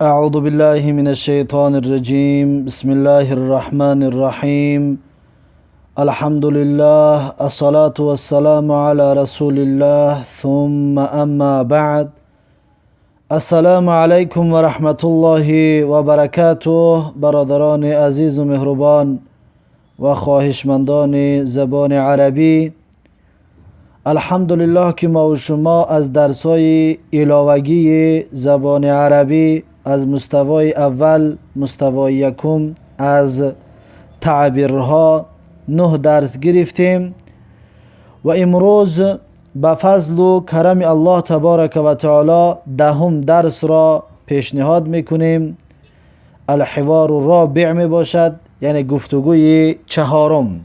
أعوذ بالله من الشيطان الرجيم. بسم الله الرحمن الرحيم. الحمد لله، الصلاة والسلام على رسول الله، ثم أما بعد. السلام عليكم ورحمة الله وبركاته. برادران عزیز و مهربان و خواهشمندان زبان عربی، الحمدلله که ما و شما از درس‌های علاوگی زبان عربی از مستوای اول، مستوای یکم از تعبیرها 9 درس گرفتیم و امروز به فضل و کرم الله تبارک و تعالی 10 درس را پیشنهاد میکنیم. الحوار الرابع می باشد، یعنی گفتگوی چهارم.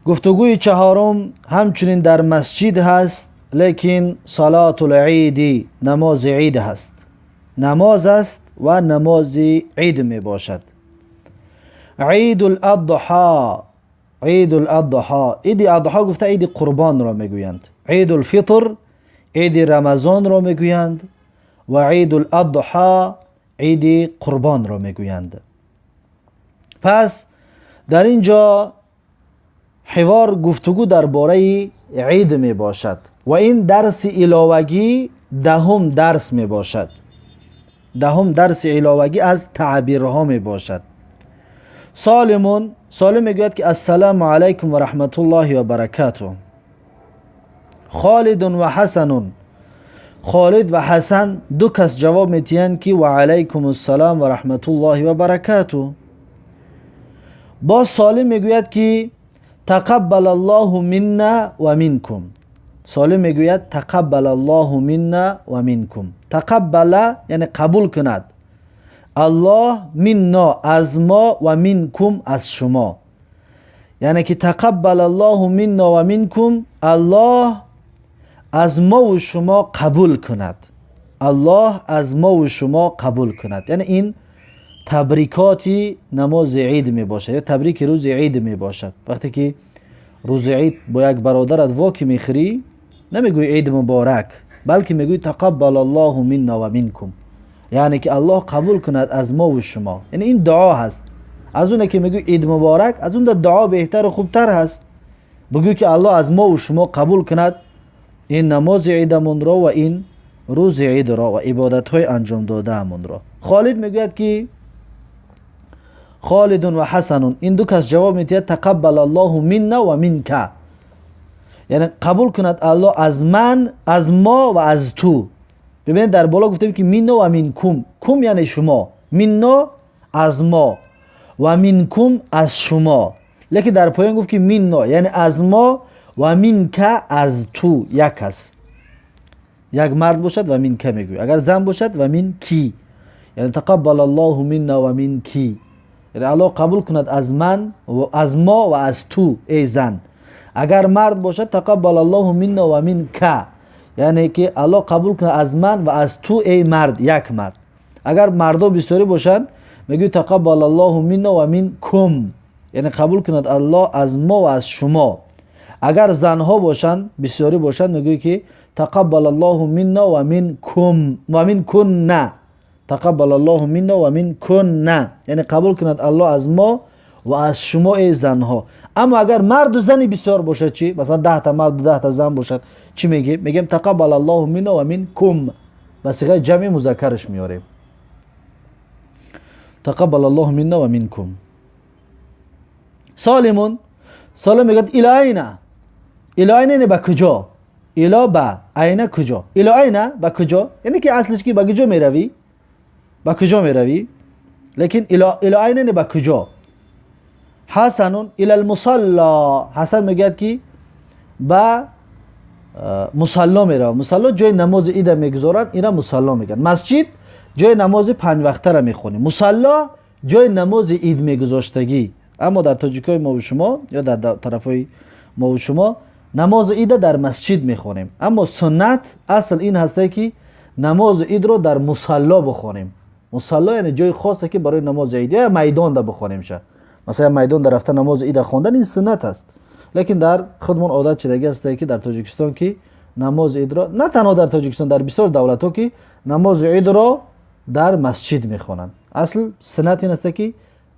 گفتگوی چهارم همچنین در مسجد هست، لیکن صلات العید، نماز عید هست. نماز است و نماز عید می باشد. عید الاضحى، عید الاضحى، عید الاضحى گفته عید قربان را میگویند. عید الفطر عید رمضان را میگویند و عید الاضحى عید قربان را میگویند. پس در اینجا حوار گفتگو درباره عید می باشد و این درس علاوگی 10 درس می باشد. 10 درس علاوگی از تعبیرها می باشد. سالم میگوید که السلام علیکم و رحمت الله و برکاته. خالد و حسن، خالد و حسن دو کس جواب میتیند که و علیکم السلام و رحمت الله و برکاته. با سالم میگوید که تقبل الله منا و منکم. سالم میگوید تقبل الله منا و منکم. تقبل یعنی قبول کند، الله منا از ما و منکم از شما، یعنی که تقبل الله منا و منکم، الله از ما و شما قبول کند. الله از ما و شما قبول کند، یعنی این تبریکاتی نماز عید می باشد یا تبریک روز عید می باشد. وقتی که روز عید با یک برادرت واکی میخری، نمیگوی عید مبارک، بلکه میگوی تقبل الله منا و منکم، یعنی که الله قبول کند از ما و شما. یعنی این دعا هست. از اونه که میگوی عید مبارک، از اون دعا بهتر و خوبتر هست. بگوی که الله از ما و شما قبول کند این نماز عیدمون را و این روز عید را و عبادت های انجام داده امون را. خالد میگوید که خالد و حسن، این دو کس جواب میتید تقبل الله منا و منک، یعنی قبول کند الله از من، از ما و از تو. ببینید در بالا گفتیم که منا و منکم، کم یعنی شما، منا از ما و منکم از شما، لیکن در پایان گفت که منا یعنی از ما و منک از تو. یک کس، یک مرد باشد و منک میگوی، اگر زن باشد و منکی، یعنی تقبل الله منا و منکی، یعنی الله قبول کند از من و از ما و از تو ای زن. اگر مرد باشد تقبل الله منا و منک، یعنی که الله قبول کند از من و از تو ای مرد، یک مرد. اگر مردا بسیاری باشند میگوی تقبل الله منا و منکم، یعنی قبول کند الله از ما و از شما. اگر زنها باشند بسیاری باشند میگوی که تقبل الله منا و منکم و منکن، تقبل الله منا و منکن، یعنی قبول کند الله از ما و از شما ای زنها. اما اگر مرد و زنی بسیار باشد چی؟ مثلا 10 تا مرد و 10 تا زن باشد، چی میگیم؟ میگیم تقبل الله منا و منکم، به صیغه جمع مذکرش میاریم. تقبل الله منا و منکم. سالم میگه الی اینا، الی اینا به کجا؟ الی با اینا کجا؟ الی اینا به کجا؟ یعنی که اصلش کی به کجا میروی؟ به کجا میروی؟ لیکن الی اینا به کجا؟ حسن الی المصلا، حسن میگه که با مصلا میره. مصلا جای نماز عید میگذارن، اینا مصلا میگن. مسجد جای نماز 5 وقته را میخونی، مصلا جای نماز عید میگذاشتگی. اما در تاجیکای ما و شما یا در طرفای ما و شما نماز عید در مسجد میخونیم، اما سنت اصل این هسته که نماز عید رو در مصلا بخونیم. مصلا یعنی جای خاصه که برای نماز عید، یا میدان ده بخونیم شه. مثلا میدان در رفتن نماز عید خواندن این سنت است. لیکن در خودمون عادت شدگی است که در تاجیکستان که نماز عید را نه تنها در تاجیکستان، در بسیار دولت ها که نماز عید را در مسجد میخوانند. اصل سنت این است که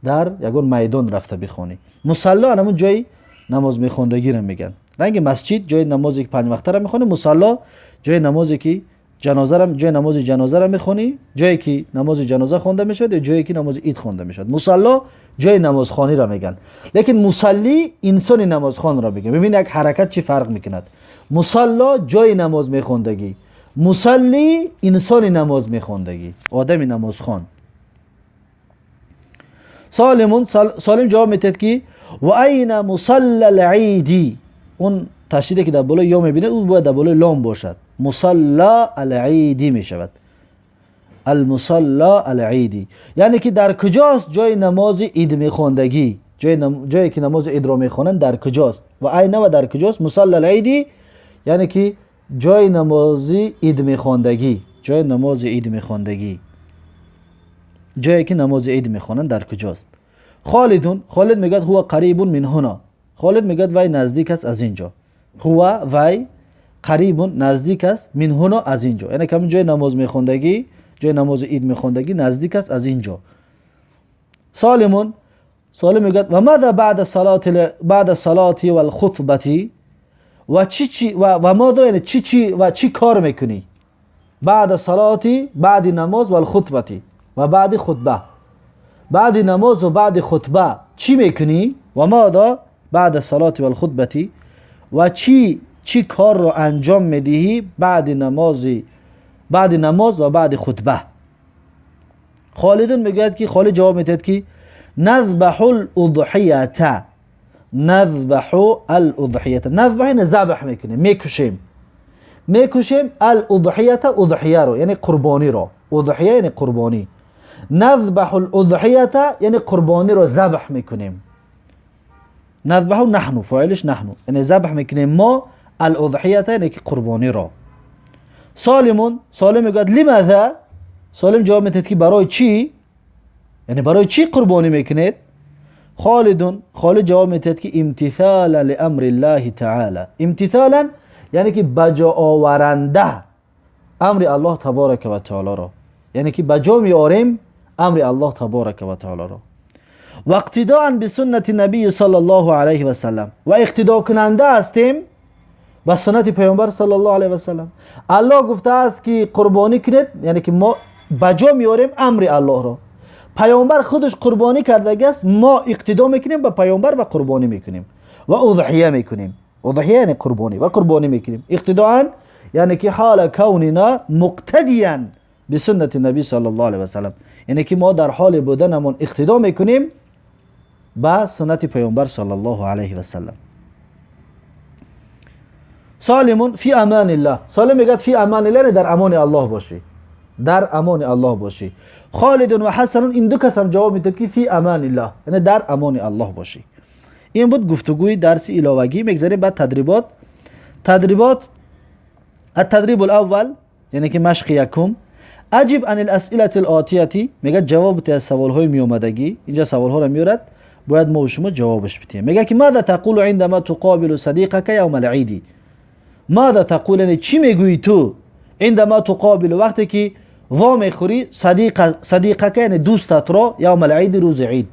در یگان میدان رفته بخوانی. مصلا همون جای نماز میخوندگی را میگن. رنگ مسجد جای نمازی که 5 وقته را میخوانی، مصلا جای نمازی که جنازه را، جای نماز جنازه را میخونی، جایی که نماز جنازه خوانده میشود یا جایی که نماز عید خوانده میشود. مصلا جای نمازخوانی را میگن. لیکن مصلی انسان نمازخوان را میگن. ببین یک حرکت چی فرق میکند. مصلا جای نماز میخوندگی، مصلی انسان نماز میخوندگی، آدم نمازخوان. سالم جواب میتد که و این مصلی العید، اون تشدیدی که در بالای یا میبینه اون باید در بالای لام باشد. مصلی العیدی میشود. المصلی العیدی یعنی که در کجاست جای نماز عید میخوندگی، جایی که نماز عید را میخوانند در کجاست. و این و در کجاست مصلی العیدی یعنی که جای نماز عید میخوندگی، جای نماز عید میخوندگی، جایی که نماز عید میخوانند در کجاست. خالد میگه هو قریب من هنا، خالد میگه وای نزدیک است از اینجا. هو وای قریب نزدیک است من هنا از اینجا، یعنی که جای نماز میخوندگی، جای نماز عید میخوندگی نزدیک است از اینجا. سالم میگه و ماذا بعد الصلاه والخطبه، و چی و ماذا یعنی چی و چی کار میکنی بعد الصلاه، بعد نماز و الخطبه و بعد خطبه، بعد نماز و بعد خطبه چی میکنی؟ و ماذا بعد الصلاه والخطبه و چی کار رو انجام میدهی بعد نماز و بعد خطبه. خالد میگه که خالد جواب میدهد که نذبح الاضحیه، نذبح الاضحیه، نذبح یعنی ذبح میکنیم، میکشیم الاضحیه، اضحیه رو یعنی قربانی رو، اضحیه یعنی قربانی. نذبح الاضحیه یعنی قربانی رو ذبح میکنیم. نذبح نحن، فاعلش نحن، یعنی ذبح میکنیم ما، الاضحیه یعنی که قربانی رو. سالم میگه لماذا، سالم جواب میدهد که برای چی، یعنی برای چی قربانی میکنید. خالد جواب میدهد که امتثالا لامر الله تعالی، امتثالا یعنی که بجا آورنده امر الله تبارک و تعالی را، یعنی که بجا میاریم امر الله تبارک و تعالی را. و اقتداء بسنت نبی صلی الله علیه و سلم، و اقتدا کننده هستیم با سنت پیامبر صلی الله علیه و سلم. الله گفته است که قربانی کنید، یعنی که ما بجا میاریم امر الله را. پیامبر خودش قربانی کرده است، ما اقتدا میکنیم با پیامبر و قربانی میکنیم و اضحیه میکنیم. اضحیه یعنی قربانی و قربانی میکنیم. اقتداء یعنی که حال کوننا مقتدیا بسنت نبی صلی الله علیه و سلم، یعنی که ما در حال بودنمون اقتدا میکنیم با سنت پیامبر صلی الله علیه و سلم. سالم فی امان الله، سالم میگه فی امان الله یعنی در امان الله باشی، در امان الله باشی. خالد و حسن این دو کس هم جواب میدن که فی امان الله یعنی در امان الله باشی. این بود گفتگوی درس علاوگی. میگذاریم بعد تدریبات. التدریب الاول یعنی که مشق یکم، اجب عن الاسئله الاتیه، میگه جواب از سوال های می اومدگی، اینجا سوال ها رو میارد باید ما و شما جوابش بدیم. میگه که ماذا تقول عندما تقابل صديقك يوم العيد، ماذا تقول یعنی چی میگویی تو عندما تقابل وقتی که وا میخوری صديقك یعنی دوستت را یوم العید روز عید.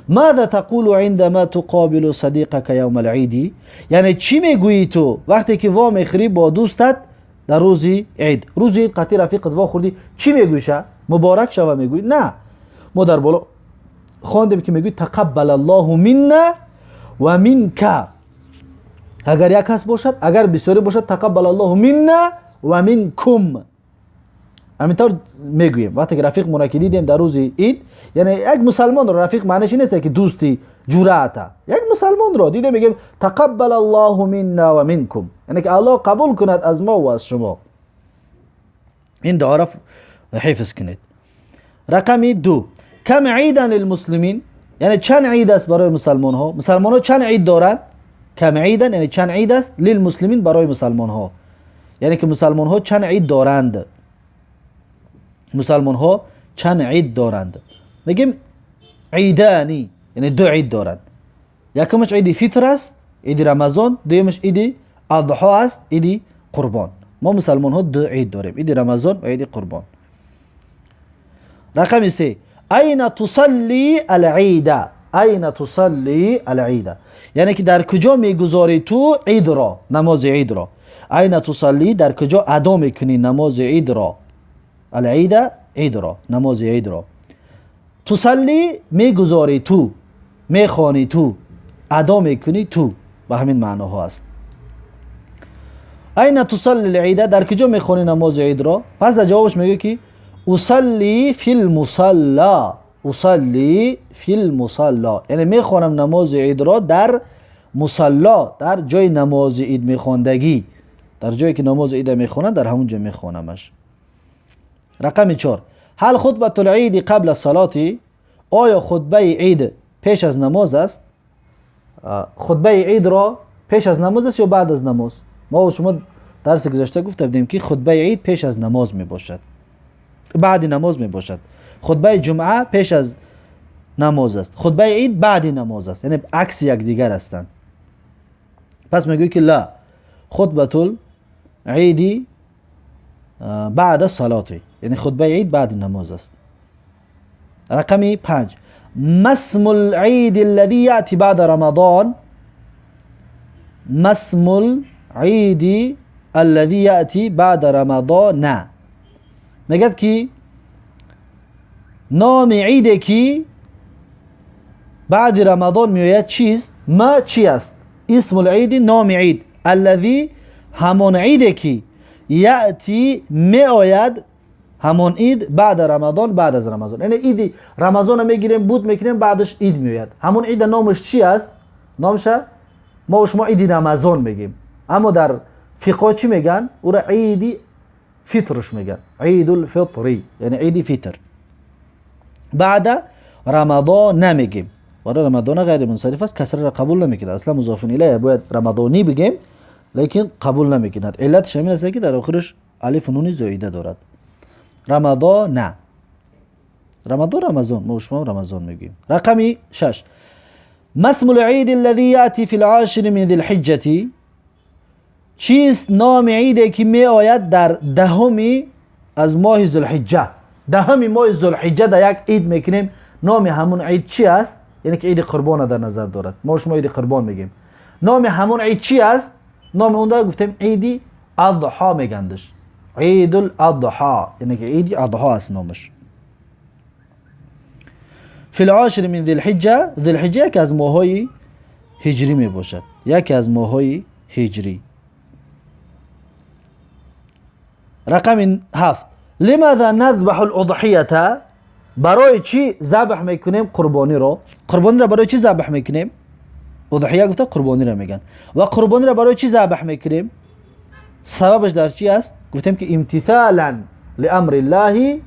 ماذا تقول عندما تقابل صديقك يوم العيد یعنی چی میگویی تو وقتی که وا میخوری با دوستت در روز عید. روز عید قطعی رفیقت وا خوردی چی میگویشه؟ مبارک شوه میگویی؟ نه، ما در بالا خواندیم که میگویی تقبل الله منا و منک. اگر یک کس باشد، اگر بسیاری باشد تقبل الله منا و منکم. همینطور میگوییم وقتی که رفیق مناکی دیدیم در روز عید، یعنی یک مسلمان رو رفیق معنیش این نیست که دوستی جرأت، یک مسلمان رو دیدیم میگیم تقبل الله منا و منکم، یعنی که الله قبول کند از ما و از شما. این دعا حفظ کنید. رقم 2 کم عیدا للمسلمین، یعنی چند عید است برای مسلمان ها. مسلمان ها چند عید دارند؟ کم عیدا یعنی چند عید است للمسلمین برای مسلمان ها، یعنی که مسلمان ها چند عید دارند. مسلمان ها چند عید دارند؟ میگیم عیدانی یعنی 2 عید دارند. یکمش عید فطر است، عید رمضان. دویمش عید اضحی است، عید قربان. ما مسلمان ها دو عید داریم، عید رمضان و عید قربان. رقم 3 این تصلی العید. این تصلی العید یعنی که در کجا میگذاری تو عید را، نماز عید را. این تصلی در کجا ادا میکنی نماز عید را. العید عید را، نماز عید را. تصلی میگذاری تو، میخوانی تو، ادا میکنی تو، به همین معناها است. این تصلی العید در کجا میخوانی نماز عید را؟ پس در جوابش میگه که اصلی فی المصلا. اصلی فی المصلا یعنی میخوانم نماز عید را در مصلا، در جای نماز عید میخواندگی، در جایی که نماز عید میخوانند در همون جا میخوانمش. رقم 4 هل خطبه العید قبل الصلاه؟ آیا خطبه عید پیش از نماز است؟ خطبه عید را پیش از نماز است یا بعد از نماز؟ ما و شما درس گذشته گفته بودیم که خطبه عید پیش از نماز می باشد، بعد نماز می باشد. خطبه جمعه پیش از نماز است، خطبه عید بعد نماز است، یعنی عکس یکدیگر هستند. پس میگوی که لا، خطبه العید بعد الصلاه، یعنی خطبه عید بعد نماز است. رقم 5 ما اسم العید الذي یأتی بعد رمضان؟ ما اسم العید الذي یأتی بعد رمضان؟ نه، میگد که نام عیدی که بعد رمضان میآید چیست؟ ما چی است؟ اسم العید نام عید، الذي همان عیدی که یأتی میآید، همون عید بعد رمضان، بعد از رمضان. یعنی عید رمضان میگیریم بود میکنیم بعدش عید میآید. همون عید نامش چی است؟ نامش ما و شما عید رمضان میگیم، اما در فقه چی میگن؟ او را عید فطرش میگن، عید الفطری یعنی عید فطر. بعد رمضان نمیگیم، برای رمضان غیر منصرف است، کسر را قبول نمیکنه، اصلا مضاف الیه باید رمضانی بگیم لیکن قبول نمیکند. علتش همین است که در آخرش الف و نون زائده دارد. رمضان نه، رمضان ما و شما رمضان میگیم. رقم 6 ما اسم العید الذي یأتی فی العاشر من ذی الحجة؟ چیست نام عیدی که می آید در دهمی از ماه ذوالحجه؟ دهمی ماه ذوالحجه در یک عید میکنیم، نام همون عید چی است؟ یعنی که عید قربان در نظر دارد، ما شما عید قربان میگیم. نام همون عید چی است؟ نام اون را گفتیم عید اضحی میگندش، عید الاضحی یعنی که عید اضحی است نامش. فی العاشر من ذی الحجه، ذی الحجه یکی از ماهای هجری می باشد، یکی از ماهای هجری. رقم 7 لماذا نذبح الاضحیه؟ برای چی ذبح میکنیم قربانی را؟ قربانی را برای چی ذبح میکنیم؟ اضحیه گفته قربانی را میگن. و قربانی را برای چی ذبح میکنیم؟ سببش در چی است؟ گفتیم که امتثالا لامر الله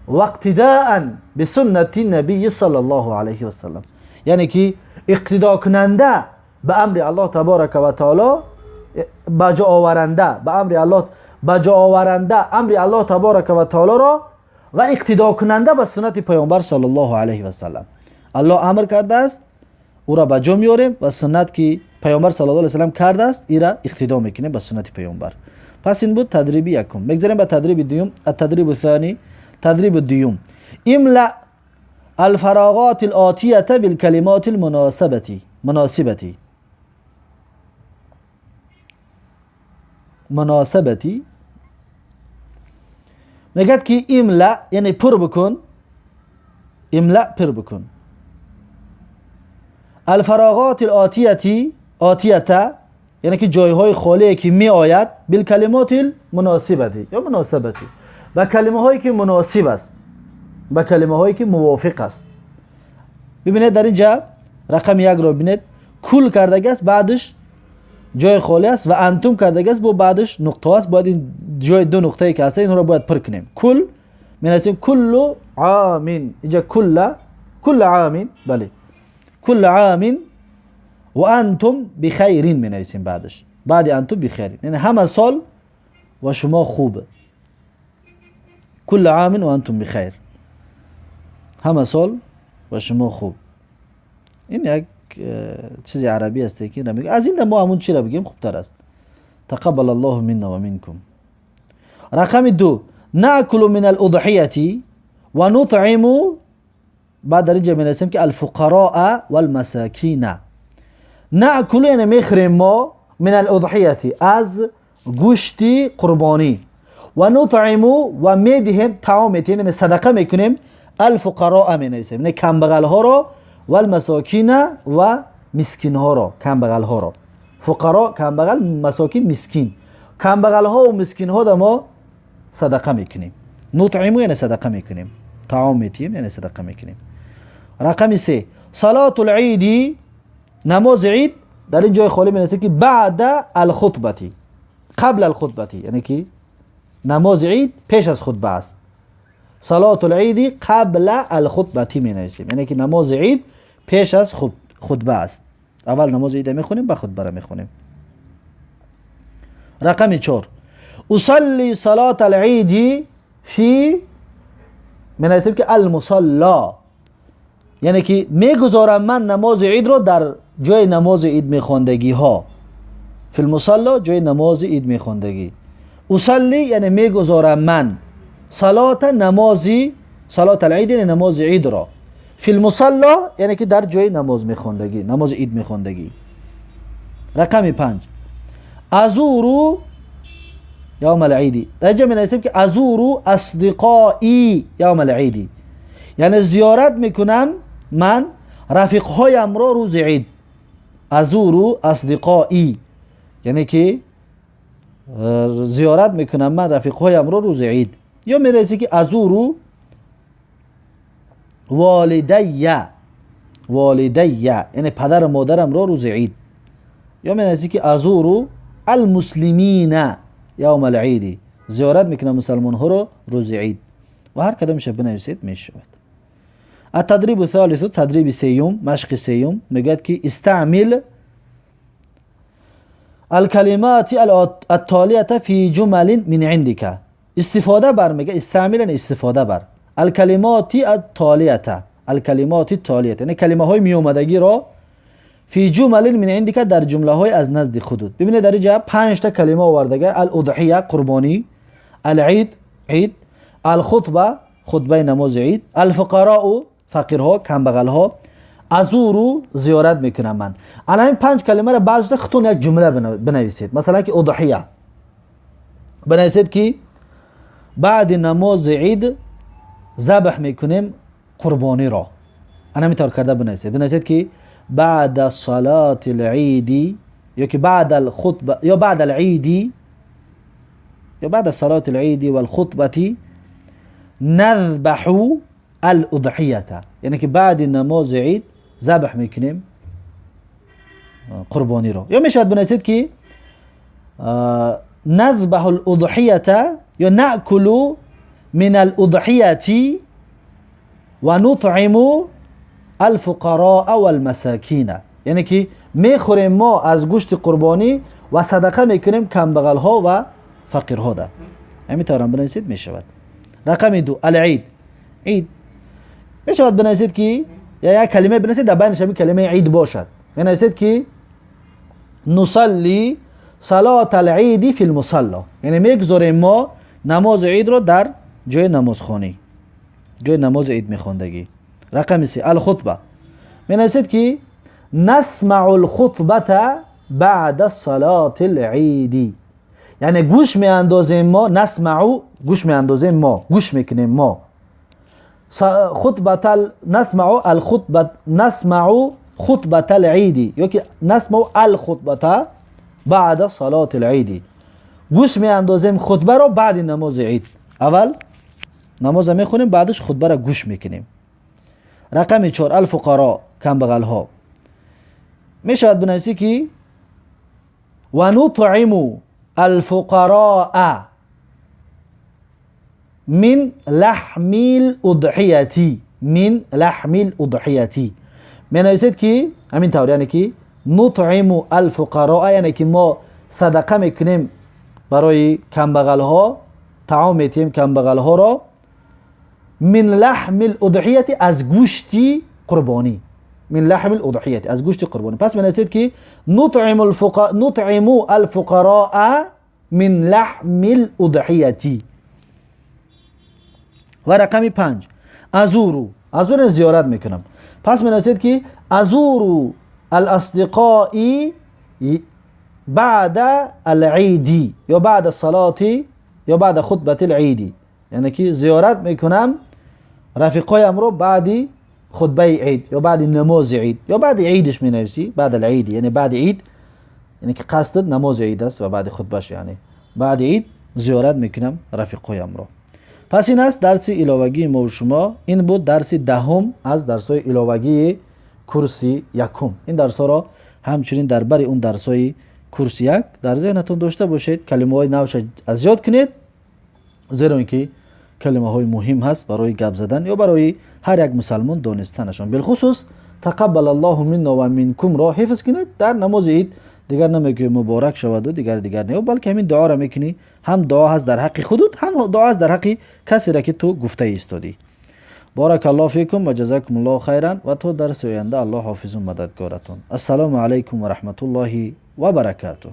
و اقتداء بسنت النبی صلی الله علیه و سلم، یعنی که اقتدا کننده به امر الله تبارک و تعالی، بجا آورنده به امر الله، بجا آورنده امر الله تبارک و تعالی را و اقتدا کننده به سنت پیامبر صلی الله علیه و سلم. الله امر کرده است او را بجا میاریم و سنت که پیامبر صلی الله علیه و سلم کرده است ای را اقتدا میکنیم به سنت پیامبر. پس این بود تدریب یکم. بگذاریم به تدریب دوم. التدریب الثانی، تدریب دوم املأ الفراغات الآتیه بالکلمات مناسبتی. میگد که املأ یعنی پر بکن، املأ پر بکن، الفراغات آتیه یعنی که جایهای خالی که می آید، بالکلمات المناسبتی یا مناسبتی، با کلمه هایی که مناسب است، با کلمه هایی که موافق است. ببینید در اینجا رقم 1 رو ببینید، کل کردگی است بعدش جای خالی است و انتم کردگی است با بعدش نقطه است، باید این جای دو نقطه‌ای که هست این رو باید پر کنیم. کل می‌نویسیم کل عام، اینجا کل عام، بله کل عام و انتم بخیر می‌نویسیم بعدش، بعد انتم بخیر یعنی همه سال و شما خوبه. کل عام و انتم بخیر، همه سال و شما خوب. این یک چیز عربی است که نمیگه، از این ما همون چی را بگیم خوبتر است. تقبل الله منا و منکم. رقم دو، نأکل من الاضحیه و نطعم، بعد در اینجا می‌نویسیم که الفقراء والمساکین. نأکل یعنی میخوریم ما، من الاضحیه از گوشت قربانی، و نطعم و میدهیم، طعام میدهیم یعنی صدقه میکنیم، الفقراء مینویسیم یعنی کمبغل ها را، و المساکین و مسکین ها را. کمبغل ها را، فقرا کمبغل، مساکین مسکین. کمبغل ها و مسکین ها را ما صدقه میکنیم. نطعم یعنی صدقه میکنیم، طعام میدهیم یعنی صدقه میکنیم. رقم سه، صلاة العید، نماز عید در این جای خالی می‌نویسه که بعد الخطبه، قبل الخطبه، یعنی که نماز عید پیش از خطبه است. صلاة العید قبل الخطبه می‌نویسیم، یعنی که نماز عید پیش از خطبه است. اول نماز عید میخونیم بعد خطبه را میخونیم. رقم 4، اصلی صلاة العید فی، می‌نویسیم که المصلا، یعنی که میگذارم من نماز عید رو در جای نماز عید میخواندگی ها. فی المصلا، جای نماز عید میخواندگی. اصلی یعنی میگذارم من، صلات نمازی، صلات العید یعنی نماز عید را، فی المصلا یعنی که در جای نماز میخواندگی، نماز عید میخواندگی. رقم 5، ازورو یوم العید، در اینجا می‌نویسیم که ازورو اصدقائی یوم العید، یعنی زیارت میکنم من رفیقهایم را روز عید. ازورو اصدقائی یعنی که زیارت میکنم من رفیقهایم را روز عید. یا می‌نویسیم که ازورو والدی یعنی پدر و مادرم را روز عید. یا می‌نویسیم که ازورو المسلمین یوم العید، زیارت میکنم مسلمان ها را روز عید. و هر کدامش بنویسید میشود. التدريب الثالث، تدريب سيوم، مشق سيوم، میگه که استعمل الكلمات التالية في جمل من عندك. استفاده بر، میگه استعمل استفاده بر الكلمات التالية، الكلمات التالية یعنی کلمه های می اومدگی را، فی جمل من عندك در جمله های از نزد خودت. ببینید در اینجا 5 تا کلمه آوردگه: الاضحیه قربانی، العید عید، الخطبه خطبه نماز عید، الفقراء فقیرها کمبغلها، ازورو زیارت میکنم من. الان این 5 کلمه را بعضی خودتون یک جمله بنویسید. مثلا که اضحیه بنویسید که بعد نماز عید ذبح میکنیم قربانی را. انا میتونم کرده بنویسید که بعد صلاة العید، یا که بعد الخطبه، یا بعد العید، یا بعد صلاة العید والخطبه نذبح الاضحیه، یعنی که بعد نماز عید ذبح میکنیم قربانی را. یا میشود بنویسید که نذبح الاضحیه، یا نأکل من الاضحیه و نطعم الفقراء والمساکین، یعنی که میخوریم ما از گوشت قربانی و صدقه میکنیم کمبغل ها و فقیر ها ده. همین طور هم بنویسید میشود. رقم 2، العید، عید میشود بنویسید که یا یک کلمه بنویسید در بینش همین کلمه عید باشد. بنویسید که نصلی صلاة العید فی المصلا، یعنی میگذاریم ما نماز عید رو در جای نمازخوانی، جای نماز عید میخواندگی. رقم 3، الخطبه می‌نویسید که نسمع الخطبه بعد صلاة العید، یعنی گوش میاندازیم ما، نسمع گوش میاندازیم ما، گوش میکنیم ما، خطبه نسمع الخطبه، نسمع خطبه العید، یا که نسمع الخطبه بعد صلاة العید، گوش میاندازیم خطبه رو بعد نماز عید. اول نماز میخونیم بعدش خطبه رو گوش میکنیم. رقم 4، الفقراء کمبغل ها میشود بنویسی که و نطعم الفقراء من لحم الاضحیه، من لحم الاضحیه مینویسید که همین طور، یعنی که نطعم الفقراء یعنی که ما صدقه میکنیم برای کمبغل ها، طعام میتیم کمبغل ها را، من لحم الاضحیه از گوشتی قربانی، من لحم الاضحیه، از گوشت قربانی. پس بنویسید که نطعم الفقراء من لحم الاضحیه. و رقم 5 ازورو زیارت میکنم. پس بنویسید که ازورو الاصدقاء بعد العید یا بعد الصلاه یا بعد خطبه العید، یعنی که زیارت میکنم رفیقایم رو بعد خطبه عید یا بعد نماز عید یا بعد عیدش مینویسی، بعد العید یعنی بعد عید، یعنی که قصد نماز عید است و بعد خطبهش، یعنی بعد عید زیارت میکنم رفیقایم رو. پس این است درس علاوگی ما و شما. این بود درس دهم از درس های علاوگی کورس یکم. این درس ها را همچنین در بر اون درس های کورس یک در ذهنتون داشته باشید. کلمه های نوش از یاد کنید، زیرا اینکه کلمه های مهم هست برای گپ زدن یا برای هر یک مسلمان دانستنشان. بالخصوص تقبل الله منا و منکم را حفظ کنید. در نماز عید دیگر نمیگه مبارک شود و دیگر نه، بلکه همین دعا را میکنی. هم دعا هست در حق خودت، هم دعا هست در حق کسی را که تو گفته ایستادی. بارک الله فیکم و جزاکم الله خیرا و تا درس آینده الله حافظ و مددگارتون. السلام علیکم و رحمت الله و برکاته.